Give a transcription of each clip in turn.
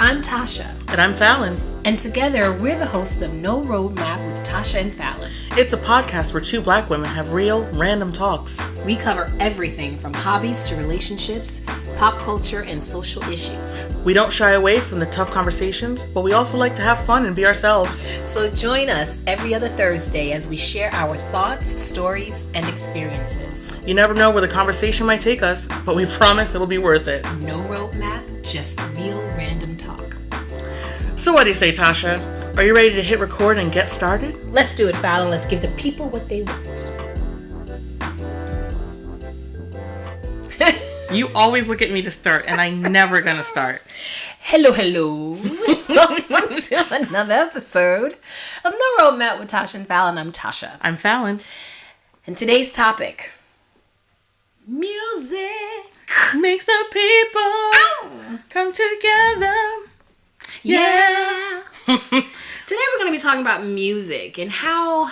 I'm Tasha. And I'm Fallon. And together, we're the hosts of No Roadmap with Tasha and Fallon. It's a podcast where two black women have real, random talks. We cover everything from hobbies to relationships, pop culture, and social issues. We don't shy away from the tough conversations, but we also like to have fun and be ourselves. So join us every other Thursday as we share our thoughts, stories, and experiences. You never know where the conversation might take us, but we promise it'll be worth it. No roadmap, just real random talk. So what do you say, Tasha? Are you ready to hit record and get started? Let's do it, Fallon. Let's give the people what they want. You always look at me to start, and I'm never gonna start. Hello. Welcome to another episode of No Roadmap with Tasha and Fallon. I'm Tasha. I'm Fallon. And today's topic, music makes the people come together. Yeah. Today we're going to be talking about music and how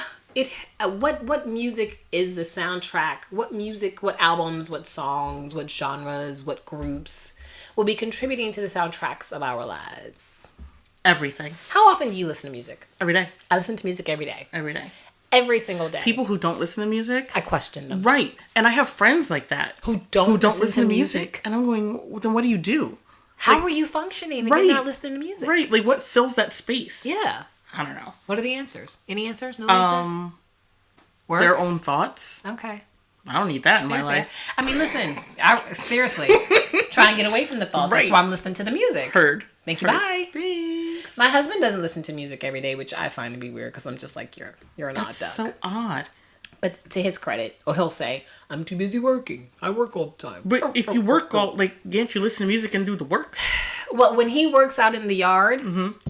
what music is the soundtrack, what albums, what songs, what genres, what groups will be contributing to the soundtracks of our lives. Everything. How often do you listen to music? Every day. I listen to music every day. Every day. Every single day. People who don't listen to music, I question them. Right. And I have friends like that. Who don't listen to music. And I'm going, well, then what do you do? How are you functioning if you're not listening to music? Right. Like, what fills that space? Yeah. I don't know. What are the answers? Any answers? No answers? Work? Their own thoughts. Okay. I don't need that in my life. I mean, listen. Seriously. Trying to get away from the thoughts. Right. That's why I'm listening to the music. Heard. Thank you. Bye. Thanks. My husband doesn't listen to music every day, which I find to be weird because I'm just like, you're an odd duck. That's so odd. But to his credit, he'll say, I'm too busy working. I work all the time. But if you work can't you listen to music and do the work? Well, when he works out in the yard,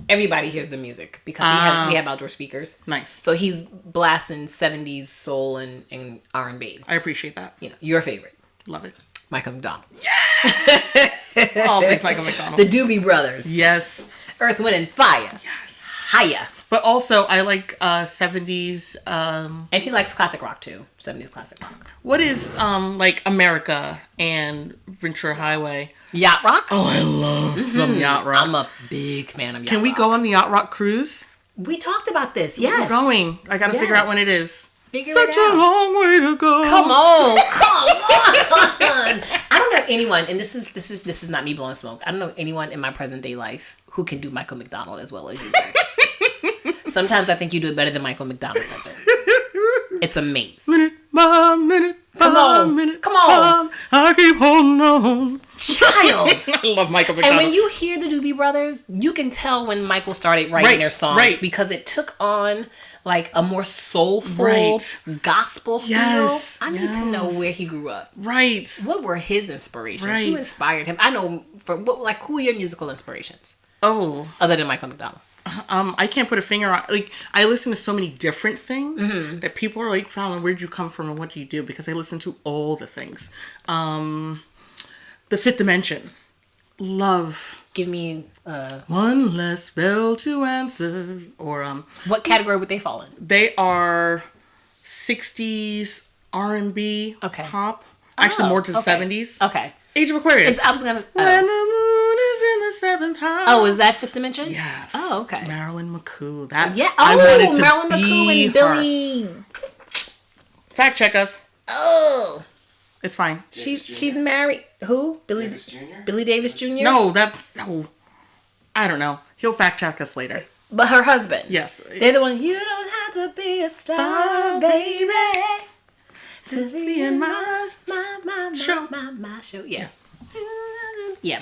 everybody hears the music because we have outdoor speakers. Nice. So he's blasting 70s soul and R&B. I appreciate that. You know, your favorite. Love it. Michael McDonald. Yes! Oh, thanks, Michael McDonald. The Doobie Brothers. Yes. Earth, Wind, and Fire. Yes. Hiya. But also, I like 70s... and he likes classic rock, too. 70s classic rock. What is, like, America and Ventura Highway? Yacht rock? Oh, I love some yacht rock. I'm a big fan of yacht rock. Can we go on the yacht rock cruise? We talked about this, yes. We're going. I gotta figure out when it is. Such a long way to go. Come on. I don't know anyone, and this is not me blowing smoke. I don't know anyone in my present day life who can do Michael McDonald as well as you do. Sometimes I think you do it better than Michael McDonald does it. It's amazing. Minute by minute. Come on. I keep holding on. Child. I love Michael McDonald. And when you hear the Doobie Brothers, you can tell when Michael started writing their songs because it took on like a more soulful gospel feel. I need to know where he grew up. Right. What were his inspirations? Who inspired him? I know who are your musical inspirations? Oh. Other than Michael McDonald. I can't put a finger on, like, I listen to so many different things that people are like, Fallon, where'd you come from and what do you do? Because I listen to all the things. The Fifth Dimension. Love. Give me One less bell to answer. Or what category would they fall in? They are 60s R&B pop. Actually more to the 70s. Okay. Age of Aquarius. I was gonna When the moon is in the seventh house. Oh, is that Fifth Dimension? Yes. Oh, okay. Marilyn McCoo. That I wanted to Marilyn McCoo and Billy. Fact check us. Oh. It's fine. She's married. Who? Billy Davis Jr.? No, I don't know. He'll fact check us later. But her husband. Yes. They're the one. You don't have to be a star, baby, to be in my show. Yeah. Yeah.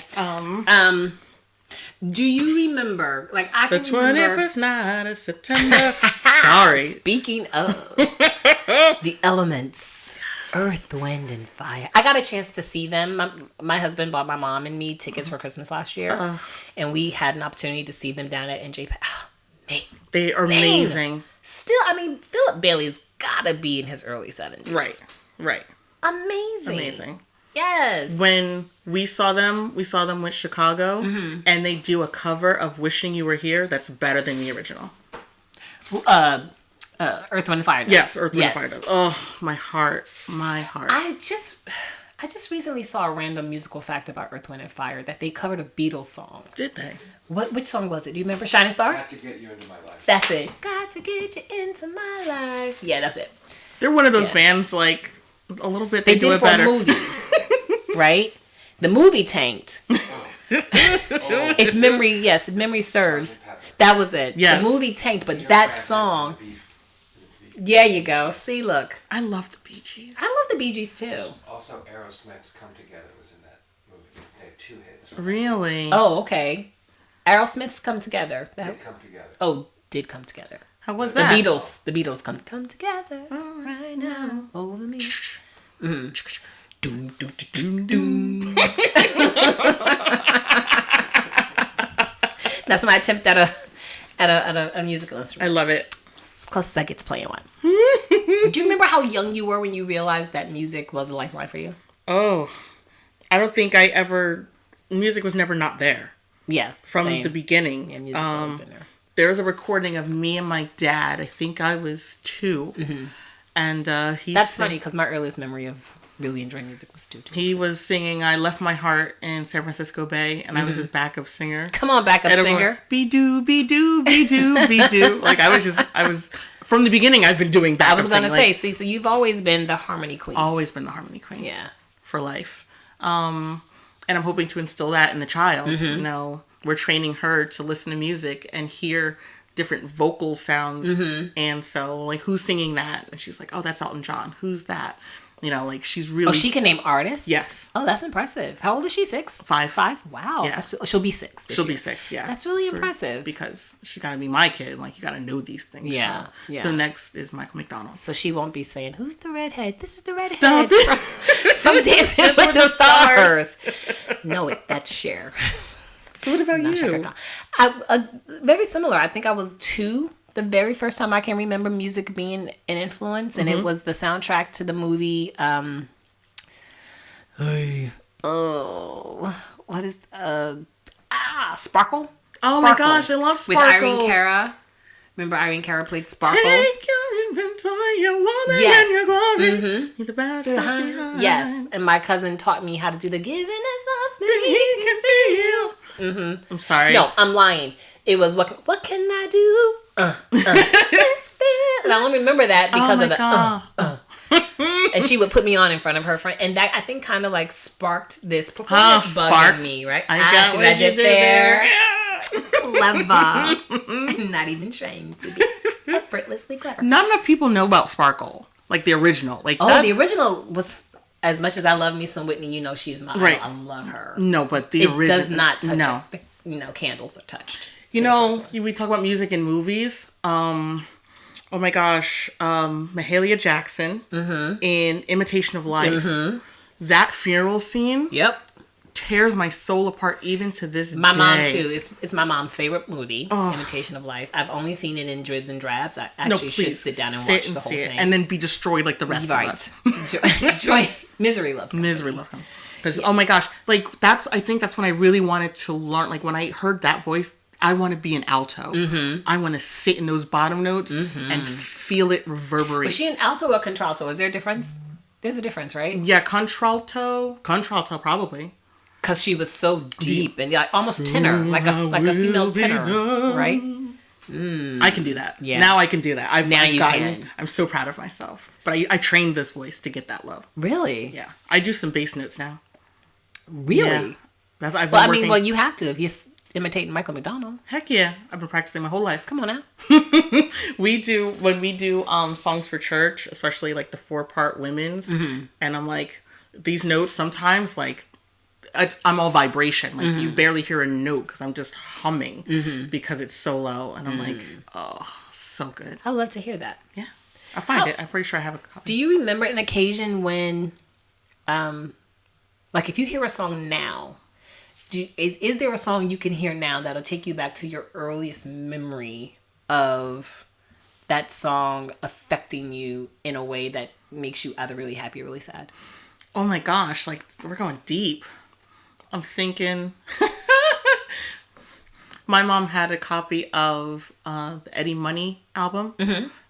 Do you remember? Like I can remember the 21st night of September. Sorry. Speaking of the elements. Earth, Wind, and Fire. I got a chance to see them. My husband bought my mom and me tickets for Christmas last year. And we had an opportunity to see them down at NJ. They are amazing. Still, I mean, Philip Bailey's gotta be in his early 70s. Right. Amazing. Yes. When we saw them with Chicago, and they do a cover of Wishing You Were Here that's better than the original. Earth, Wind, and Fire does. Yes, Earth, Wind, and Fire does. Oh, my heart. I I just recently saw a random musical fact about Earth, Wind, and Fire that they covered a Beatles song. Did they? Which song was it? Do you remember? Shining Star? Got to get you into my life. That's it. Got to get you into my life. Yeah, that's it. They're one of those bands, like, a little bit, they do did it better. A movie, right? The movie tanked. If memory serves. That was it. Yes. The movie tanked, but that song... There you go. See, look. I love the Bee Gees. I love the Bee Gees, too. Also, Aerosmith's Come Together was in that movie. They had 2 hits. Really? Oh, okay. Aerosmith's Come Together. Did come together. Oh, did come together. How was that? The Beatles come together right now over me. Mm. Doom, doom, doom, doom. That's my attempt at a musical instrument. I love it. As close as I get to playing one. Do you remember how young you were when you realized that music was a lifeline for you? Oh, I don't think music was never not there. Yeah. From the beginning. Yeah, music's always been there. There was a recording of me and my dad. I think I was 2. Mm-hmm. And That's funny because my earliest memory of really enjoying music was 2. He was singing I Left My Heart in San Francisco Bay, and I was his backup singer. Come on, backup singer. Be-doo, be-doo, be-doo, be-doo. Like, I was, from the beginning, I've been doing backup singing. I was going to say, so you've always been the harmony queen. Always been the harmony queen. Yeah. For life. And I'm hoping to instill that in the child. Mm-hmm. You know, we're training her to listen to music and hear different vocal sounds. Mm-hmm. And so, like, who's singing that? And she's like, oh, that's Elton John. Who's that? You know, like, she's really... Oh, she can name artists? Yes. Oh, that's impressive. How old is she? 6? 5. 5? Wow. Yeah. She'll be 6 this She'll year. be 6, yeah. That's really impressive. Because she's got to be my kid. Like, you got to know these things. Yeah. Yeah. So next is Michael McDonald. So she won't be saying, who's the redhead? This is the redhead. Stop it. From Dancing with the Stars. No, that's Cher. So what about you? Very similar. I think I was 2 the very first time I can remember music being an influence, and it was the soundtrack to the movie. What is Sparkle? Oh my gosh, I love Sparkle with Irene Cara. Remember Irene Cara played Sparkle? Take your inventory, your woman, and your glory. You're the best behind. Yes, and my cousin taught me how to do the giving of something he can feel. I'm sorry. No, I'm lying. It was what can I do? And I only remember that because of the and she would put me on in front of her friend, and that I think kind of like sparked this performance bug in me, right? I got what I did there. Clever. Not even trained to be effortlessly clever. Not enough people know about Sparkle, like the original. Like the original was. As much as I love me some Whitney, you know she's my idol. I love her. No, but the original does not touch. No, candles are touched. You know, we talk about music in movies. Oh my gosh, Mahalia Jackson in Imitation of Life. That funeral scene. Yep. Tears my soul apart even to this day. My mom too. It's my mom's favorite movie, Imitation of Life. I've only seen it in dribs and drabs. I actually should sit down and watch the whole thing. And then be destroyed like the rest of us. Misery loves company. Misery loves him. Because oh my gosh, like I think that's when I really wanted to learn. Like when I heard that voice, I want to be an alto. I want to sit in those bottom notes and feel it reverberate. Was she an alto or contralto? Is there a difference? There's a difference, right? Yeah, contralto probably. Because she was so deep and like almost tenor, like a female tenor, right? I can do that. Yeah. Now I can do that. Can. I'm so proud of myself. But I trained this voice to get that low. Really? Yeah. I do some bass notes now. Really? Yeah. You have to if you're imitating Michael McDonald. Heck yeah. I've been practicing my whole life. Come on now. When we do songs for church, especially like the 4-part women's, and I'm like, these notes sometimes like, I'm all vibration. Like you barely hear a note because I'm just humming because it's so low. And I'm like, oh, so good. I'd love to hear that. Yeah. I'll find it. I'm pretty sure I have a copy. Do you remember an occasion when, like if you hear a song now, is there a song you can hear now that'll take you back to your earliest memory of that song affecting you in a way that makes you either really happy or really sad? Oh my gosh. Like we're going deep. I'm thinking my mom had a copy of the Eddie Money album.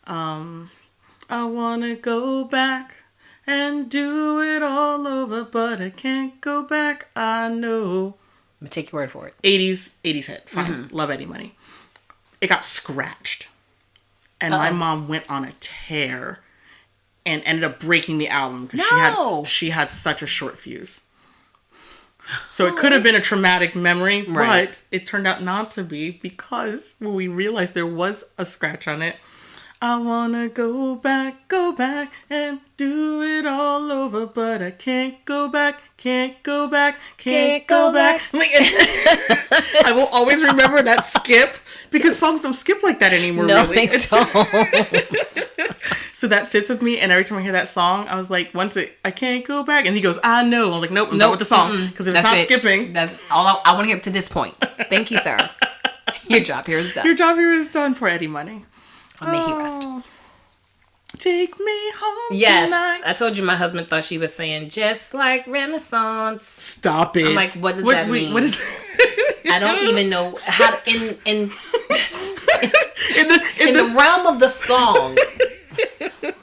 I want to go back and do it all over, but I can't go back. I know. I'm gonna take your word for it. 80s hit. Fine. Love Eddie Money. It got scratched. And my mom went on a tear and ended up breaking the album because she had such a short fuse. So it could have been a traumatic memory, but it turned out not to be because when we realized there was a scratch on it, I wanna go back and do it all over, but I can't go back, can't go back. I will always remember that skip because songs don't skip like that anymore. No, really. they don't. So that sits with me, and every time I hear that song, I was like, I can't go back, and he goes, I know. I was like, nope, I'm done with the song because if it's not skipping, that's all I want to hear up to this point. Thank you, sir. Your job here is done. Your job here is done. Poor Eddie Money. May he rest. Take me home yes, tonight. I told you my husband thought she was saying just like Renaissance. Stop it. I'm like, what does that mean? What is that? I don't even know how in the realm of the song.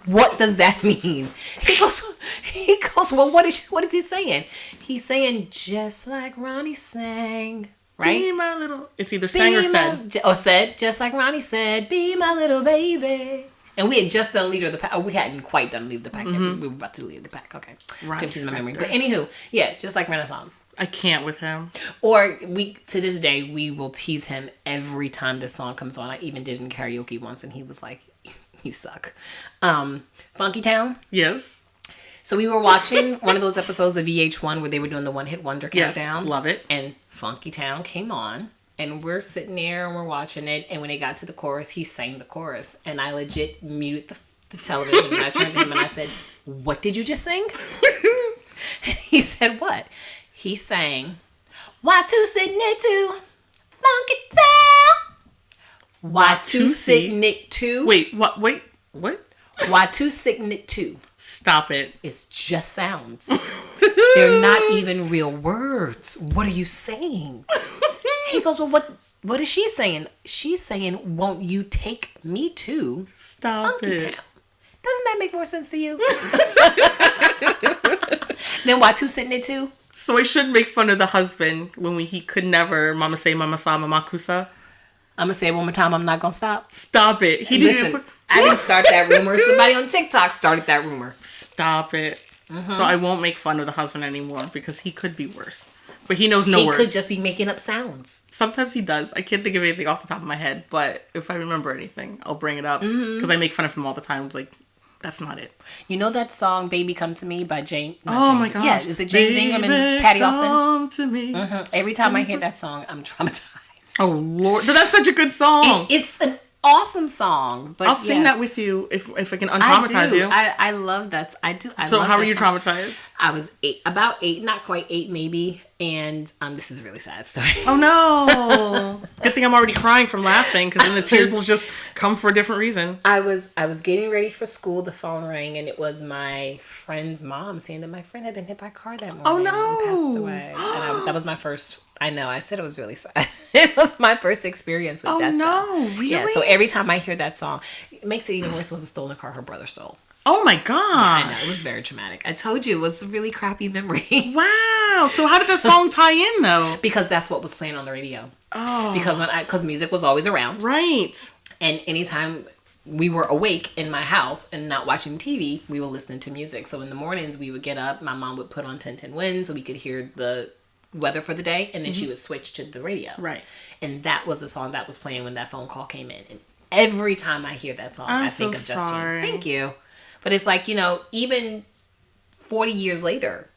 What does that mean? He goes. Well, what is he saying? He's saying just like Ronnie sang. Right? Be my little... It's either sang or said. Said, just like Ronnie said, be my little baby. And we had just done Leader of the Pack. Oh, we hadn't quite done Leave the Pack yet. We were about to leave the pack. Okay. Right. Confused my memory. But anywho, yeah, just like Renaissance. I can't with him. Or to this day, we will tease him every time this song comes on. I even did in karaoke once, and he was like, you suck. Funky Town? Yes. So we were watching one of those episodes of VH1 where they were doing the one-hit wonder countdown. Yes, love it. And Funky Town came on, and we're sitting there and we're watching it, and when it got to the chorus, he sang the chorus, and I legit muted the television, and I turned to him and I said, what did you just sing? And he said, what? He sang, Y2 sitting it to Funky Town. Y2 sitting it to. Wait, what? Y2 sitting it to. Stop it. It's just sounds. They're not even real words. What are you saying? He goes, well, what is she saying? She's saying, won't you take me to Funky Town? Doesn't that make more sense to you? Then Y2 sitting there too? So I should make fun of the husband when he could never mama say, mama sa, mama kusa. I'm going to say it one more time. I'm not going to stop. Stop it. Listen, I didn't start that rumor. Somebody on TikTok started that rumor. Stop it. Mm-hmm. So I won't make fun of the husband anymore because he could be worse. But he knows no words. He could just be making up sounds. Sometimes he does. I can't think of anything off the top of my head. But if I remember anything, I'll bring it up. Because I make fun of him all the time. It's like, that's not it. You know that song, Baby Come to Me by James? My gosh. Yeah, is it James Ingram and Patty Austin? Come to me. Mm-hmm. Every time I hear that song, I'm traumatized. Oh, Lord. That's such a good song. It's an awesome song. But I'll sing that with you if I can untraumatize you. I love that. I do. So how are you traumatized? I was about 8, not quite 8 maybe. And this is a really sad story. Oh, no. Good thing I'm already crying from laughing because then the tears will just come for a different reason. I was getting ready for school. The phone rang and it was my friend's mom saying that my friend had been hit by a car that morning. Oh, no. And passed away. And that was my first... I know. I said it was really sad. It was my first experience with death. Oh, no. Really? Yeah, so every time I hear that song, it makes it even worse. It was a stolen car her brother stole. Oh, my gosh. Yeah, I know. It was very traumatic. I told you. It was a really crappy memory. Wow. So how did the song tie in, though? Because that's what was playing on the radio. Oh. Because music was always around. Right. And anytime we were awake in my house and not watching TV, we were listening to music. So in the mornings, we would get up. My mom would put on 1010 Win so we could hear the weather for the day, and then she would switch to the radio. Right. And that was the song that was playing when that phone call came in. And every time I hear that song, I think of Justine. Thank you. But it's like, even 40 years later,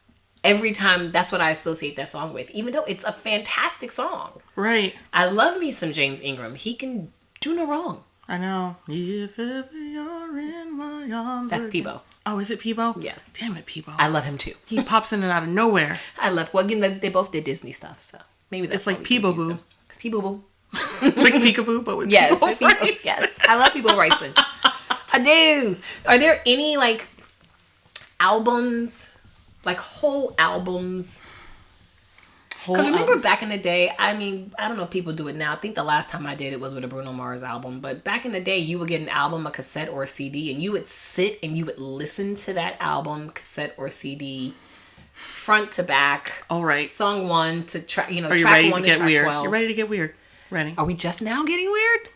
every time that's what I associate that song with, even though it's a fantastic song. Right. I love me some James Ingram. He can do no wrong. I know. If ever you're in my arms. That's Peebo. Oh, is it Peebo? Yes. Damn it, Peebo. I love him too. He pops in and out of nowhere. They both did Disney stuff, so maybe that's it's like Peebo-boo. It's Peebo-boo. Like Peekaboo, but with yes, Peebo rice. Yes, I love Peebo ricing. I do. Are there any albums, whole albums Because remember back in the day, I mean, I don't know if people do it now. I think the last time I did it was with a Bruno Mars album. But back in the day, you would get an album, a cassette, or a CD, and you would sit and you would listen to that album, cassette, or CD, front to back. All right. Song 1 to track, Are you track ready 1 to to get track weird? 12. You ready to get weird? Ready? Are we just now getting weird?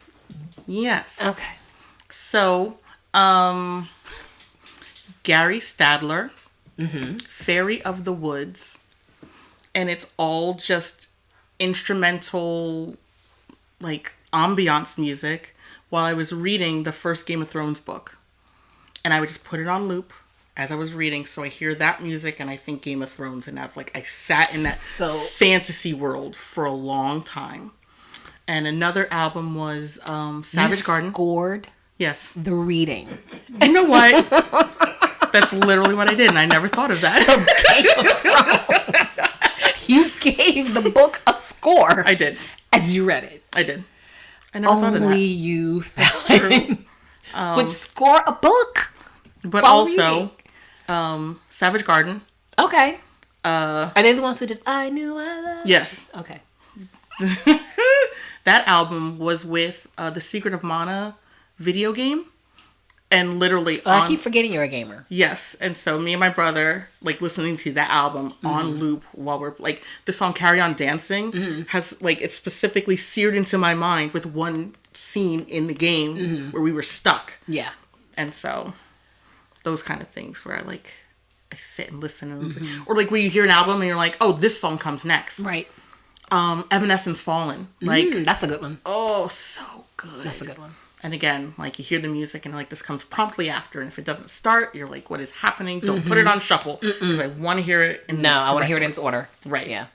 Yes. Okay. So, Gary Stadler, Fairy of the Woods, and it's all just instrumental, like, ambiance music while I was reading the first Game of Thrones book. And I would just put it on loop as I was reading, so I hear that music and I think Game of Thrones, and that's like, I sat in that fantasy world for a long time. And another album was Savage Garden. Scored Yes. the reading. You know what? That's literally what I did, and I never thought of that. Game of Thrones. You gave the book a score. I did. As you read it. I did. I never thought of that. Only you, Fallon, would score a book. But while also, reading. Savage Garden. Okay. Are they the ones who did I Knew I Loved? Yes. Okay. That album was with the Secret of Mana video game. And literally I keep forgetting you're a gamer. Yes. And so me and my brother, like, listening to that album on loop while we're, like, the song Carry On Dancing has, like, it's specifically seared into my mind with one scene in the game where we were stuck. Yeah. And so those kind of things where I sit and listen. And or, like, where you hear an album and you're like, oh, this song comes next. Right. Evanescence Fallen. Like, that's a good one. Oh, so good. That's a good one. And again, like, you hear the music and, like, this comes promptly after. And if it doesn't start, you're like, what is happening? Don't put it on shuffle. Because I want to hear it in I want to hear it in its order. Right. Yeah.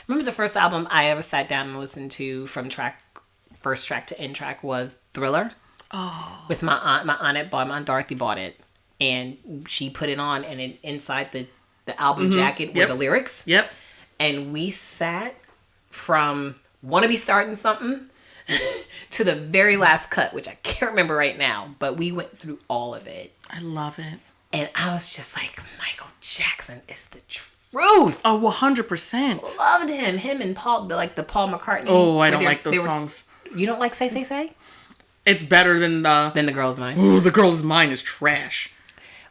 Remember the first album I ever sat down and listened to from first track to end track was Thriller. Oh. With my aunt. My aunt Dorothy bought it. And she put it on, and inside the album jacket were the lyrics. Yep. And we sat from Wanna Be Starting Something to the very last cut, which I can't remember right now, but we went through all of it. I love it. And I was just like, Michael Jackson is the truth. Oh, 100%. Loved him and Paul, the Paul McCartney. Oh, I don't like those songs. You don't like Say? It's better than The Girl's Mine. Ooh, The Girl's Mine is trash.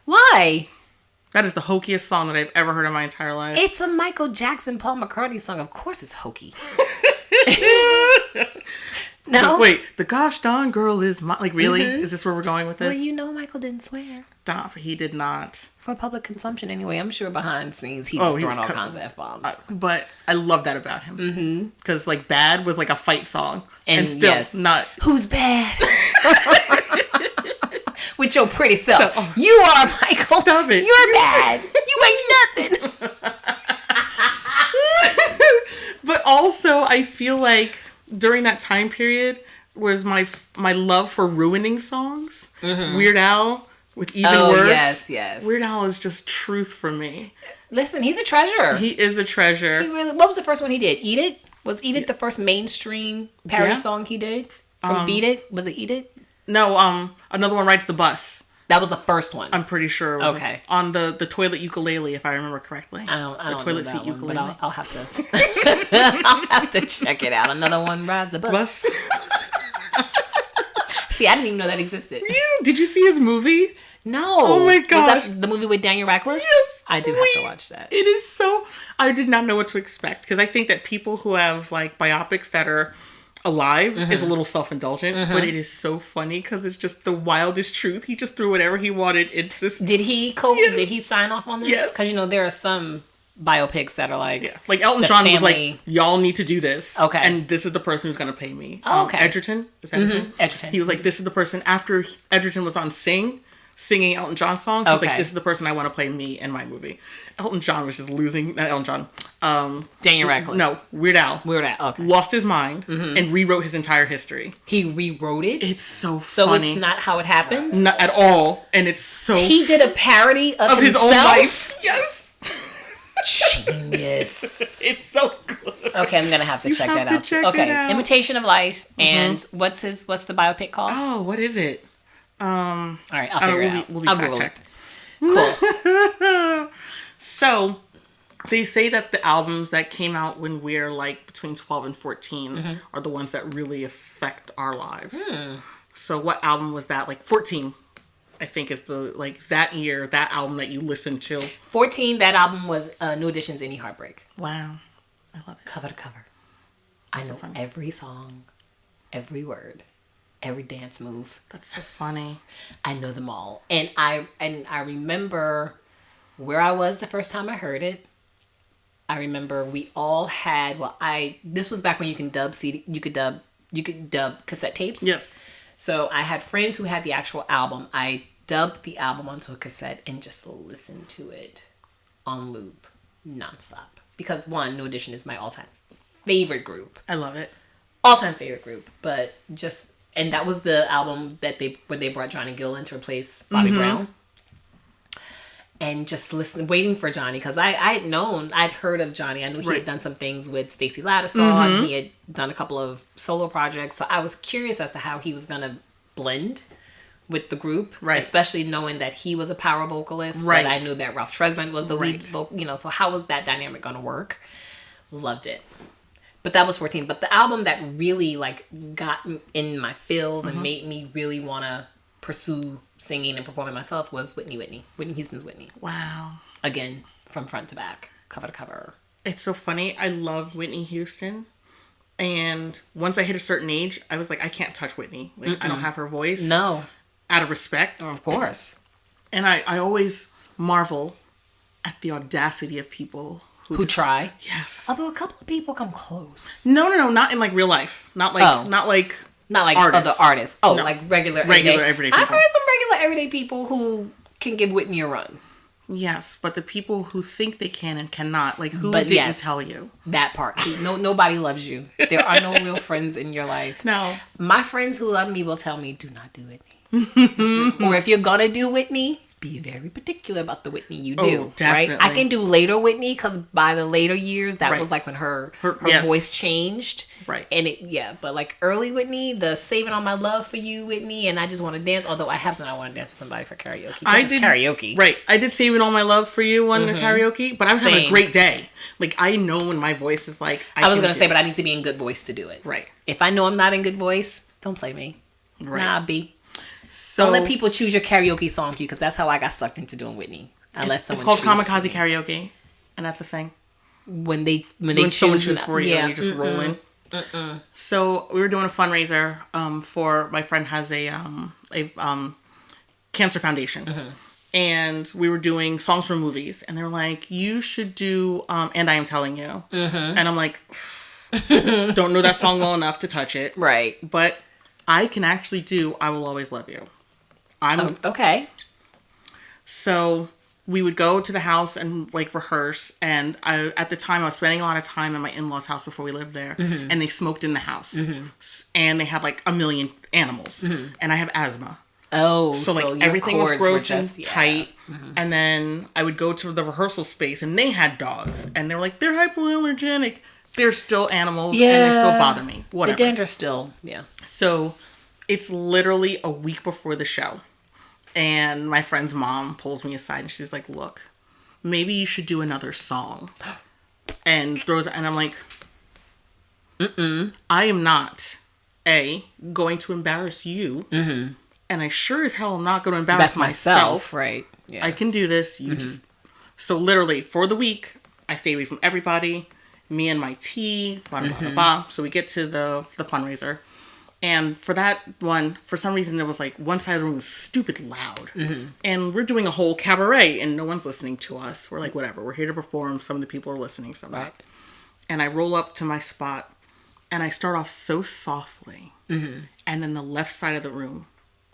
Why? That is the hokiest song that I've ever heard in my entire life. It's a Michael Jackson, Paul McCartney song. Of course it's hokey. No? Wait, the gosh darn girl is mine. Like, really? Is this where we're going with this? Well, you know Michael didn't swear. Stop. He did not. For public consumption anyway. I'm sure behind the scenes he was throwing all kinds of F-bombs. But I love that about him. Because, like, Bad was like a fight song. And still not. Who's bad? With your pretty self. You are, Michael. Stop it. You're bad. You ain't nothing. But also, I feel like during that time period was my love for ruining songs. Weird Al with Even Worse. Yes. Weird Al is just truth for me. Listen, he's a treasure. He is a treasure. What was the first one he did? Eat It? Was Eat It the first mainstream parody song he did? From Beat It? Was it Eat It? No, another one, Rides the Bus. That was the first one. I'm pretty sure it was okay. On the toilet ukulele, if I remember correctly. I don't toilet know seat that one, ukulele. but I'll have to. I'll have to check it out. Another one, Rise the Bus. See, I didn't even know that existed. Did you see his movie? No. Oh my gosh. Was that the movie with Daniel Radcliffe? Yes. I do have to watch that. It is so. I did not know what to expect because I think that people who have like biopics that are alive is a little self-indulgent, but it is so funny because it's just the wildest truth. He just threw whatever he wanted into this. Did he Did he sign off on this? Yes. Because there are some biopics that are like like Elton John was like, y'all need to do this. Okay. And this is the person who's going to pay me. Okay. Edgerton, is that his name? Edgerton. He was like, this is the person after Edgerton was on singing Elton John songs. He was like, this is the person I want to play me in my movie. Elton John was just losing. Not Elton John. Daniel Radcliffe. No, Weird Al. Okay. Lost his mind and rewrote his entire history. He rewrote it? It's so funny. So it's not how it happened? Not at all. And it's so... He did a parody of his own life. Yes! Genius. It's so good. Okay, I'm going to have to check that out. Okay, Imitation of Life. And what's the biopic called? Oh, what is it? All right, I'll figure it out. We'll be I'll fact Google checked. Cool. So, They say that the albums that came out when we're like between 12 and 14 are the ones that really affect our lives. So what album was that? Like 14, I think is the, like that year, that album that you listened to. 14, that album was New Edition's Any Heartbreak. Wow. I love it. Cover to cover. I know every song, every word, every dance move. That's so funny. I know them all. And I remember where I was the first time I heard it. I remember we all had, this was back when you could dub cassette tapes. Yes. So I had friends who had the actual album. I dubbed the album onto a cassette and just listened to it on loop, nonstop. Because one, New Edition is my all-time favorite group. I love it. All-time favorite group. But and that was the album where they brought Johnny Gill in to replace Bobby Brown. And just waiting for Johnny, because I'd heard of Johnny. I knew he had done some things with Stacey Lattisaw. He had done a couple of solo projects. So I was curious as to how he was going to blend with the group, especially knowing that he was a power vocalist. But I knew that Ralph Tresvant was the lead vocal, so how was that dynamic going to work? Loved it. But that was 14. But the album that really like got in my feels and made me really want to pursue singing and performing myself was Whitney Houston's Whitney. Wow. Again, from front to back, cover to cover. It's so funny. I love Whitney Houston. And once I hit a certain age, I was like, I can't touch Whitney. Like, I don't have her voice. No. Out of respect. Of course. And I always marvel at the audacity of people who try. Yes. Although a couple of people come close. No, not in like real life. Not like artists. Other artists. Oh, no. Like regular everyday people. I've heard some regular everyday people who can give Whitney a run. Yes, but the people who think they can and cannot, like who didn't tell you? That part. See, nobody loves you. There are no real friends in your life. No. My friends who love me will tell me, do not do Whitney. Or if you're gonna do Whitney, be very particular about the Whitney you do. Definitely. Right? I can do later Whitney because by the later years, that was like when her voice changed. Right. And but like early Whitney, the Saving All My Love for You Whitney, and I Just Want to Dance, although I want to dance with somebody for karaoke. I did karaoke. Right. I did Saving All My Love for You one karaoke, but I was having a great day. Like I know when my voice is like I was going to say, but I need to be in good voice to do it. Right. If I know I'm not in good voice, don't play me. Right. Nah, B. So, don't let people choose your karaoke song for you, because that's how I got sucked into doing Whitney. It's called kamikaze karaoke, and that's the thing. When someone chooses for you, and you just roll in. So we were doing a fundraiser for my friend has a cancer foundation, and we were doing songs from movies, and they're like, you should do And I Am Telling You, and I'm like, don't know that song well enough to touch it, right? But I can actually do I Will Always Love You. Okay. So we would go to the house and like rehearse, and at the time I was spending a lot of time at my in-laws' house before we lived there, and they smoked in the house, and they had like a million animals, and I have asthma. Oh, so like everything was gross and tight, and then I would go to the rehearsal space, and they had dogs, and they were like, they're hypoallergenic. They're still animals, and they still bother me. Whatever. The dander still, So it's literally a week before the show. And my friend's mom pulls me aside and she's like, look, maybe you should do another song. And I'm like, I am not, going to embarrass you. And I sure as hell am not going to embarrass myself. Right. Yeah. I can do this. You just... So literally, for the week, I stay away from everybody. Me and my tea, blah, blah, blah, blah. So we get to the fundraiser. And for that one, for some reason, there was like one side of the room was stupid loud. And we're doing a whole cabaret and no one's listening to us. We're like, whatever. We're here to perform. Some of the people are listening, some not. And I roll up to my spot and I start off so softly. And then the left side of the room,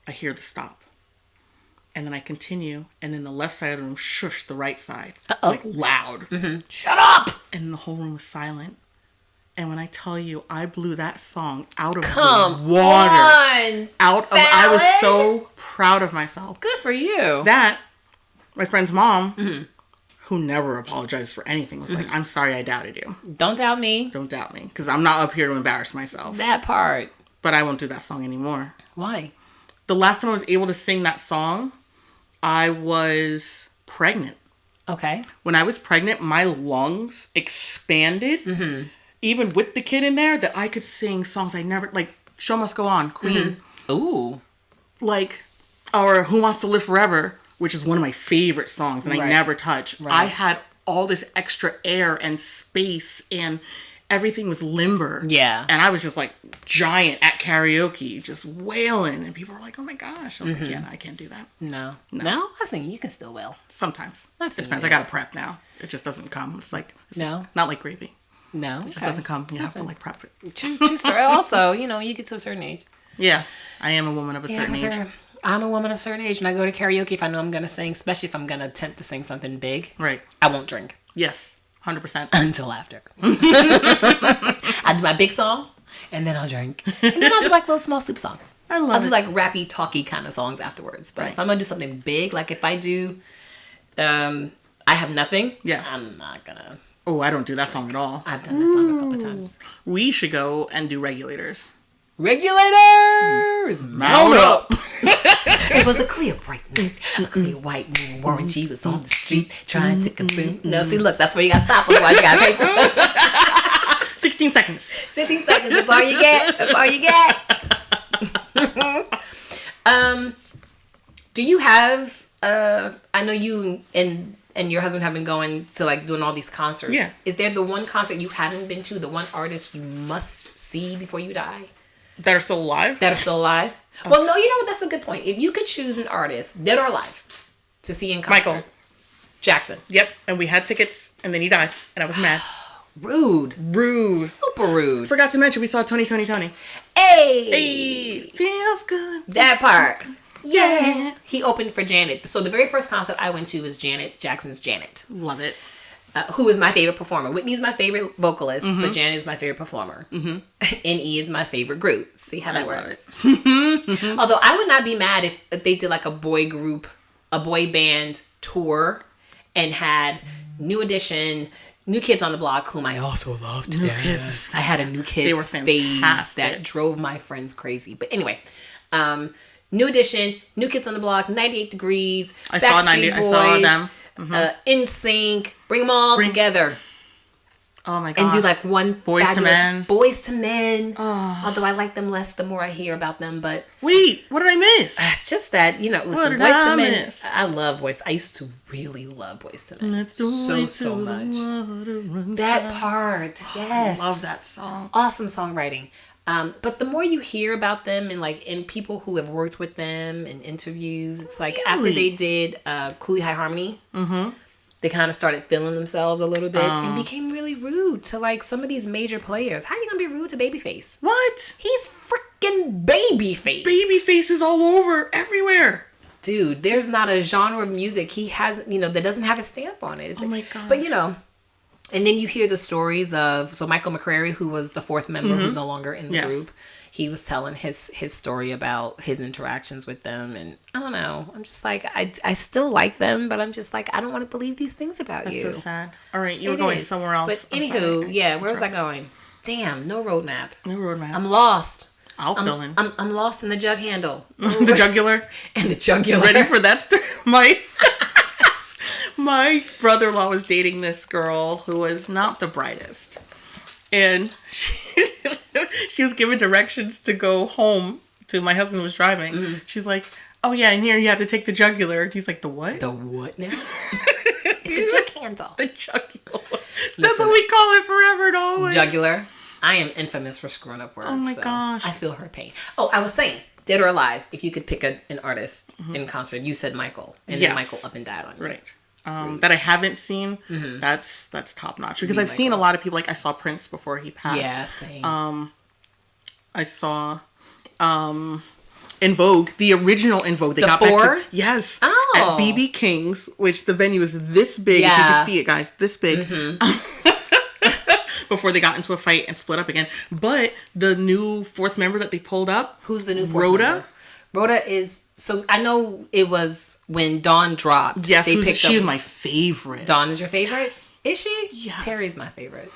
I hear the stop. And then I continue, and then the left side of the room shush the right side. Like loud. Shut up! And the whole room was silent. And when I tell you, I blew that song out of the water. I was so proud of myself. Good for you. That, my friend's mom, who never apologized for anything, was like, I'm sorry I doubted you. Don't doubt me. Don't doubt me. Because I'm not up here to embarrass myself. That part. But I won't do that song anymore. Why? The last time I was able to sing that song, I was pregnant. Okay. When I was pregnant, my lungs expanded, even with the kid in there, that I could sing songs I never, like Show Must Go On, Queen. Ooh. Like, or Who Wants to Live Forever, which is one of my favorite songs and I never touch. Right. I had all this extra air and space and everything was limber. Yeah. And I was just like giant at karaoke, just wailing. And people were like, oh my gosh. I was like, yeah, no, I can't do that. No. No? I've seen you can still wail. Sometimes. I've seen It depends. you I got to prep now. It just doesn't come. It's like, No? not like gravy. No. It just doesn't come. You have to like prep it. True story. Also, you know, you get to a certain age. Yeah. I am a woman of a certain age. I'm a woman of a certain age. When I go to karaoke, if I know I'm going to sing, especially if I'm going to attempt to sing something big, Right. I won't drink. Yes. 100%. Until after. I do my big song, and then I'll drink. And then I'll do like little small soup songs. I'll do like rappy, talky kind of songs afterwards. But if I'm going to do something big, like if I do I Have Nothing, I'm not going to. Oh, I don't do that song at all. I've done that song a couple times. We should go and do Regulators. Regulators! Mount up! It was a clear bright moon, a clear white moon. Warren G was on the street trying to consume. No, see, look, that's where you got to stop. Otherwise, you got to pay for 16 seconds. 16 seconds is all you get. That's all you get. Do you have, I know you and your husband have been going to like doing all these concerts. Yeah. Is there the one concert you haven't been to, the one artist you must see before you die? That are still alive? That are still alive? Well, no, you know what? That's a good point. If you could choose an artist, dead or alive, to see in concert. Michael Jackson. Yep. And we had tickets and then he died. And I was mad. Rude. Super rude. Forgot to mention we saw Tony. Hey! Feels good. That part. Yeah. He opened for Janet. So the very first concert I went to was Janet Jackson's Janet. Love it. Who is my favorite performer. Whitney's my favorite vocalist, but Janet is my favorite performer. NE is my favorite group. See how that works? Although I would not be mad if they did like a boy band tour and had New Edition, New Kids on the Block, whom I also loved. New Kids is fantastic. I had a New Kids phase that drove my friends crazy. But anyway, New Edition, New Kids on the Block, 98 Degrees, I saw them. NSYNC, bring them all together. Oh my god! And do like one Boys to Men. Boys to Men. Oh. Although I like them less the more I hear about them, but wait, what did I miss? Just that, you know. Listen, Boys to Men. I love Boys. I used to really love Boys to Men. So much. That part, yes. I love that song. Awesome songwriting. But the more you hear about them and people who have worked with them in interviews, it's like after they did Cooley High Harmony, they kind of started feeling themselves a little bit and became really rude to like some of these major players. How are you gonna be rude to Babyface? What? He's freaking Babyface. Babyface is all over, everywhere. Dude, there's not a genre of music he has, that doesn't have a stamp on it. Oh my god. But and then you hear the stories of, so Michael McCrary, who was the fourth member, who's no longer in the group, he was telling his story about his interactions with them. And I don't know. I'm just like, I still like them, but I'm just like, I don't want to believe these things about you. That's so sad. All right, you were going somewhere else. But anywho, where was I going? Damn, no roadmap. No roadmap. I'm lost. I'll fill in. I'm lost in the jug handle. The jugular? And the jugular. Ready for that story? My brother-in-law was dating this girl who was not the brightest. And she was given directions to go home to my husband was driving. She's like, oh yeah, and here you have to take the jugular. And he's like, the what? The what now? It's a jug handle. The jugular. That's what we call it forever and always. Jugular. I am infamous for screwing up words. Oh my gosh. I feel her pain. Oh, I was saying, dead or alive, if you could pick an artist in concert, you said Michael. And then Michael up and died on you. Right. That I haven't seen, that's top notch. Because I've seen a lot of people, like I saw Prince before he passed. Yeah, same. I saw In Vogue, the original In Vogue. They got four? back to, yes. Oh. At BB King's, which the venue is this big. Yeah. If you can see it, guys, this big. Before they got into a fight and split up again. But the new fourth member that they pulled up. Who's the new fourth member? Rhoda is, so I know it was when Dawn dropped. Yes, she's my favorite. Dawn is your favorite? Is she? Yes. Terry's my favorite.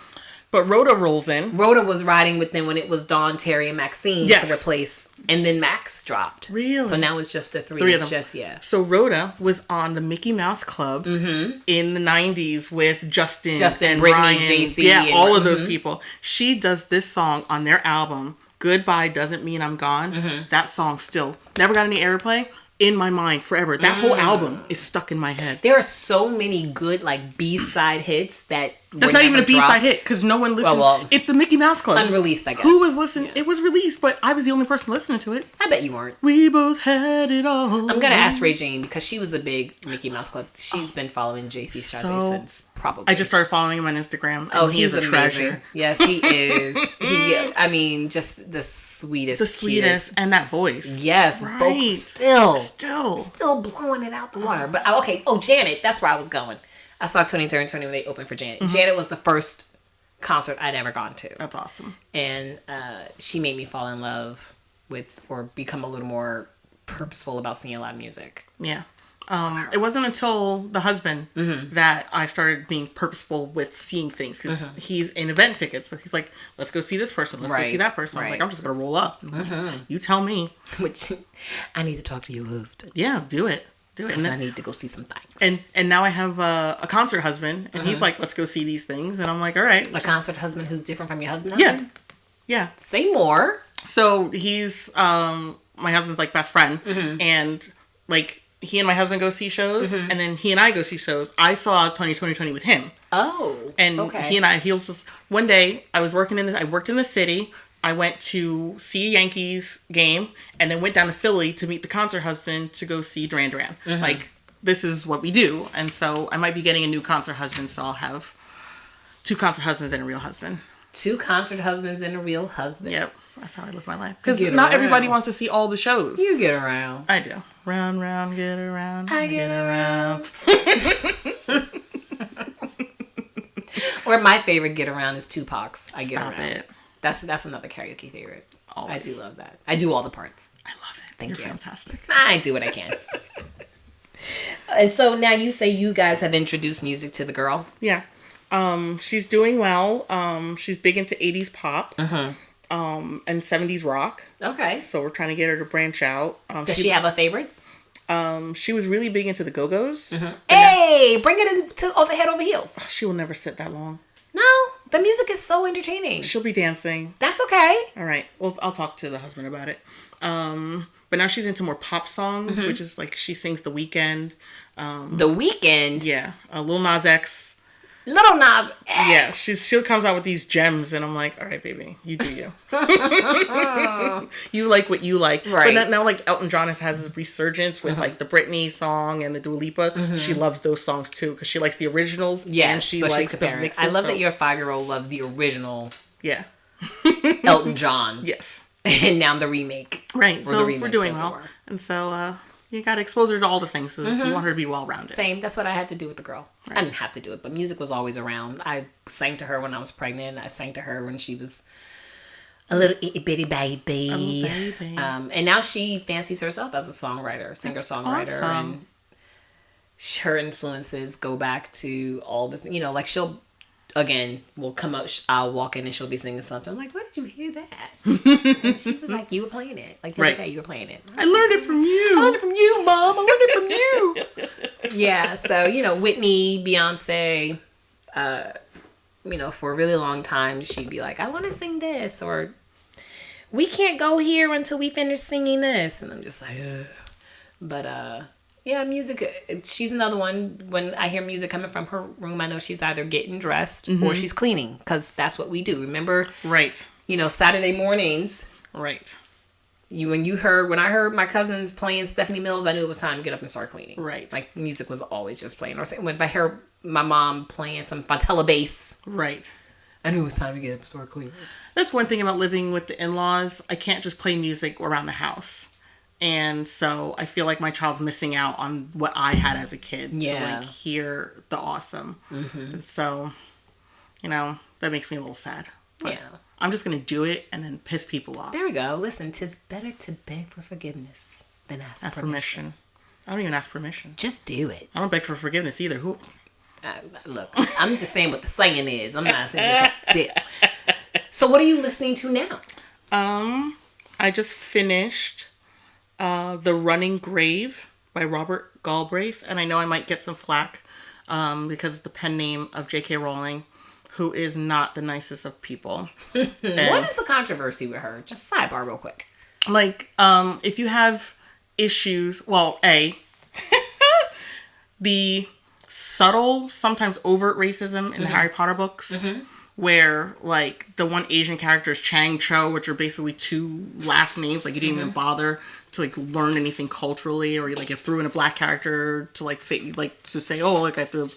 But Rhoda rolls in. Rhoda was riding with them when it was Dawn, Terry, and Maxine Yes. to replace, and then Max dropped. Really? So now it's just the three. Three of It's them. just, yeah. So Rhoda was on the Mickey Mouse Club in the 90s with Justin and Brittany, Ryan. JC, Yeah, and- all of those people. She does this song on their album, Goodbye Doesn't Mean I'm Gone. That song still never got any airplay. In my mind forever. That whole album is stuck in my head. There are so many good, like, B-side hits that It's not even a B-side hit because no one listened. Well, it's the Mickey Mouse Club. Unreleased, I guess. Who was listening? Yeah. It was released, but I was the only person listening to it. I bet you weren't. We both had it all. I'm gonna ask Regine because she was a big Mickey Mouse Club. She's been following JC Chasez since probably. I just started following him on Instagram. And he's a amazing. treasure. Yes, he is. I mean, just the sweetest. The sweetest, cutest. and that voice. Yes, right. still blowing it out the water. But okay. Oh, Janet. That's where I was going. I saw 2020 when they opened for Janet. Janet was the first concert I'd ever gone to. That's awesome. And she made me fall in love with, or become a little more purposeful about singing loud music. Yeah. It wasn't until the husband that I started being purposeful with seeing things because he's in event tickets. So he's like, let's go see this person. Let's go see that person. I'm like, I'm just going to roll up. You tell me. Which I need to talk to your husband. Yeah, do it. Do it. Because I need to go see some things. And now I have a concert husband and he's like, let's go see these things. And I'm like, all right. A concert husband who's different from your husband? Yeah. Yeah. Say more. So he's my husband's like best friend and like he and my husband go see shows and then he and I go see shows. I saw 2020 with him. Oh. And he was just one day I worked in the city. I went to see a Yankees game and then went down to Philly to meet the concert husband to go see Duran Duran. Like this is what we do. And so I might be getting a new concert husband, so I'll have 2 concert husbands and a real husband. 2 concert husbands and a real husband. Yep. That's how I live my life. Because not everybody wants to see all the shows. You get around. I do. Round, round, get around. I get around. Or my favorite get around is Tupac's I Get Around. It. That's another karaoke favorite. Always. I do love that. I do all the parts. I love it. Thank you. Fantastic. I do what I can. And so now you say you guys have introduced music to the girl. Yeah. She's doing well. She's big into 80s pop. And 70s rock. Okay. So we're trying to get her to branch out. Does she have a favorite? She was really big into the Go-Go's. Hey, bring it into head over heels. She will never sit that long. No, the music is so entertaining. She'll be dancing. That's okay. All right. Well, I'll talk to the husband about it. But now she's into more pop songs, which is like she sings The Weeknd. The Weeknd? Yeah. Lil Nas X. Little Nas X. Yeah, she comes out with these gems, and I'm like, all right, baby, you do you. You like what you like. Right. But now, like, Elton John has his resurgence with, like, the Britney song and the Dua Lipa. She loves those songs, too, because she likes the originals, and she likes the mixes. I love that your 5-year-old loves the original Elton John. Yes. And now the remake. Right, so we're doing well. And so, you got to expose her to all the things. You want her to be well-rounded. Same. That's what I had to do with the girl. Right. I didn't have to do it, but music was always around. I sang to her when I was pregnant. I sang to her when she was a little itty bitty baby. And now she fancies herself as a songwriter, singer-songwriter. Awesome. And her influences go back to all the things. You know, like she'll, again, will come up, I'll walk in and she'll be singing something. I'm like, where did you hear that? And she was like, you were playing it. Like, the other day you were playing it. I learned it from you. I learned it from you, Mom. I learned it from you. Yeah, so, you know, Whitney, Beyonce, you know, for a really long time, she'd be like, I want to sing this, or we can't go here until we finish singing this. And I'm just like, ugh. But, yeah, music, she's another one. When I hear music coming from her room, I know she's either getting dressed or she's cleaning, because that's what we do. Remember? Right. You know, Saturday mornings. Right. When I heard my cousins playing Stephanie Mills, I knew it was time to get up and start cleaning. Right. Like, music was always just playing. Or if I heard my mom playing some Fontella bass. Right. I knew it was time to get up and start cleaning. That's one thing about living with the in-laws. I can't just play music around the house. And so I feel like my child's missing out on what I had as a kid. Yeah. To, like, hear the awesome. And so, you know, that makes me a little sad. But yeah. I'm just going to do it and then piss people off. There we go. Listen, 'tis better to beg for forgiveness than ask permission. I don't even ask permission. Just do it. I don't beg for forgiveness either. Who? Look, I'm just saying what the saying is. I'm not saying what you did. So what are you listening to now? I just finished The Running Grave by Robert Galbraith, and I know I might get some flack because it's the pen name of J.K. Rowling, who is not the nicest of people. What is the controversy with her? Just sidebar real quick. Like, if you have issues, well, the subtle, sometimes overt racism in the Harry Potter books, where, like, the one Asian character is Chang Cho, which are basically two last names. Like, you didn't even bother to, like, learn anything culturally, or, like, you threw in a black character to, like, to say, oh, like, I threw...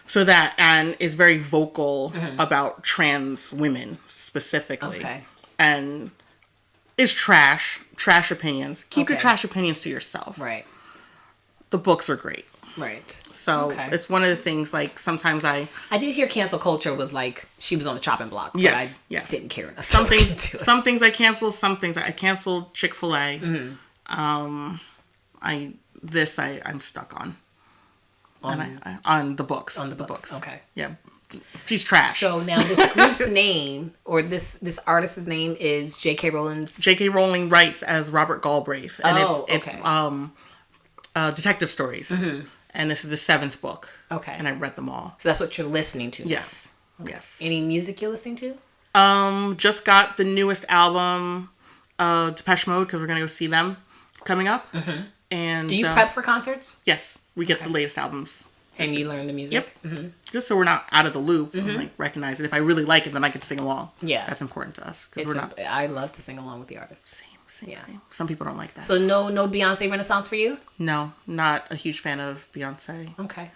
So that, and is very vocal about trans women, specifically. Okay. And is trash opinions. Keep your trash opinions to yourself. Right. The books are great. Right. So it's one of the things, like, sometimes I did hear cancel culture was like she was on the chopping block. But yes. Didn't care enough. Some things I canceled. Some things I canceled. Chick-fil-A. I'm stuck on. On the books. On the books. Okay. Yeah. She's trash. So now this group's name, or this artist's name, is J.K. Rowling's. J.K. Rowling writes as Robert Galbraith, and it's detective stories. And this is the 7th book. Okay. And I read them all. So that's what you're listening to. Yes. Okay. Yes. Any music you're listening to? Just got the newest album, Depeche Mode, because we're gonna go see them coming up. And do you prep for concerts? Yes, we get the latest albums. And you learn the music? Yep. Just so we're not out of the loop and, like, recognize it. If I really like it, then I can sing along. Yeah. That's important to us. I love to sing along with the artists. Same. Some people don't like that. So no Beyonce Renaissance for you? No, not a huge fan of Beyonce. Okay.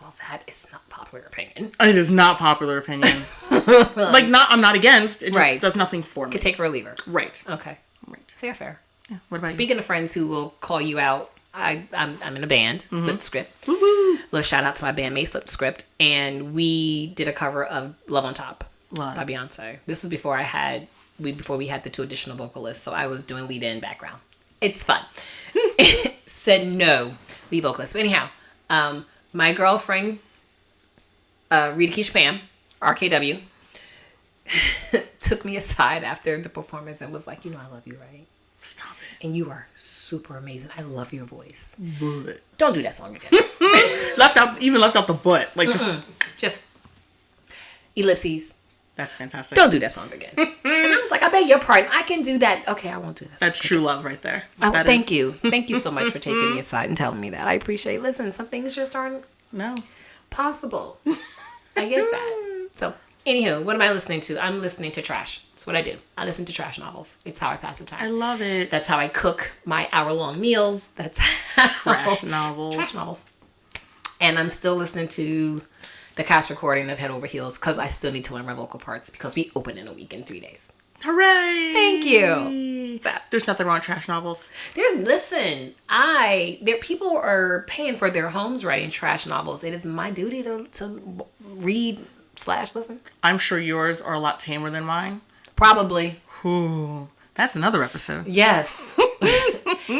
Well, that is not popular opinion. It is not popular opinion. I'm not against. It just does nothing for me. Could take her or leave her. Right. Okay. Right. Fair. Yeah. What about Speaking of friends who will call you out, I'm in a band, Flip Script. Woo-hoo. Little shout out to my bandmates, Flip Script, and we did a cover of Love on Top by Beyonce. This was before we had the 2 additional vocalists, so I was doing lead in background. It's fun. Said no, lead vocalist. But anyhow, my girlfriend, Rita Keisha Pam, RKW, took me aside after the performance and was like, I love you, right? Stop it. And you are super amazing. I love your voice. But don't do that song again. left out the butt. Like, just ellipses. That's fantastic. Don't do that song again. And I was like, I beg your pardon. I can do that. Okay, I won't do that. That's true love right there. Thank you. Thank you so much for taking me aside and telling me that. I appreciate it. Listen, some things just aren't possible. I get that. So, anywho, what am I listening to? I'm listening to trash. That's what I do. I listen to trash novels. It's how I pass the time. I love it. That's how I cook my hour-long meals. That's how... Trash novels. And I'm still listening to the cast recording of Head Over Heels because I still need to learn my vocal parts because we open in a week in 3 days. Hooray! Thank you. There's nothing wrong with trash novels. People are paying for their homes writing trash novels. It is my duty to read / listen. I'm sure yours are a lot tamer than mine. Probably. Ooh, that's another episode. Yes.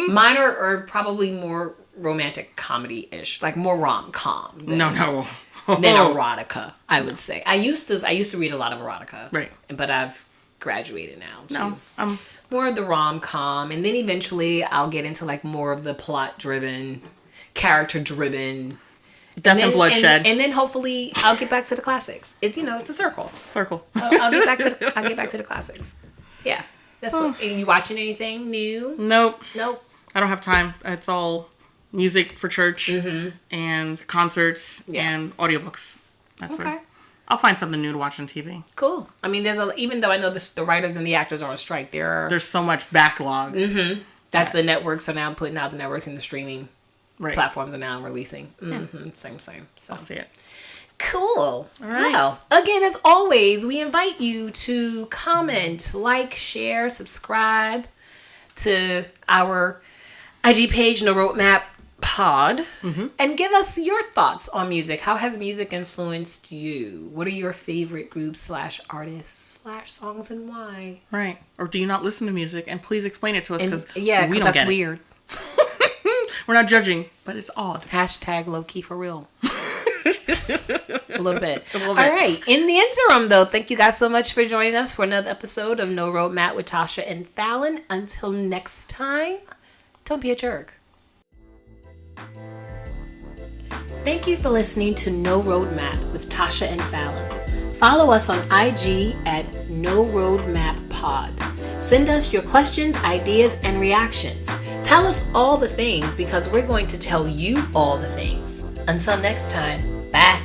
Mine are probably more romantic comedy-ish, like more rom-com. Than erotica, I would say. I used to read a lot of erotica. Right. But I've graduated now. I'm more of the rom-com, and then eventually I'll get into like more of the plot-driven, character-driven. Death and bloodshed. And then hopefully I'll get back to the classics. It's a circle. I'll get back to the classics. Yeah. That's what. Are you watching anything new? Nope. I don't have time. It's all music for church and concerts and audiobooks. That's okay. I'll find something new to watch on TV. Cool. I mean, even though I know the writers and the actors are on strike, there's so much backlog. That the networks are now putting out, the networks and the streaming platforms are now releasing. Same. So I'll see it. Cool. All right. Well, again, as always, we invite you to comment, like, share, subscribe to our IG page, No Roadmap Pod, and give us your thoughts on music. How has music influenced you? What are your favorite groups / artists / songs, and why? Right. Or do you not listen to music? And please explain it to us, because we don't that's get weird. We're not judging, but it's odd. # low key for real. A little bit. little bit. All right. In the interim, though, thank you guys so much for joining us for another episode of No Roadmap with Tasha and Fallon. Until next time, don't be a jerk. Thank you for listening to No Roadmap with Tasha and Fallon. Follow us on IG at No Roadmap Pod. Send us your questions, ideas, and reactions. Tell us all the things because we're going to tell you all the things. Until next time, bye.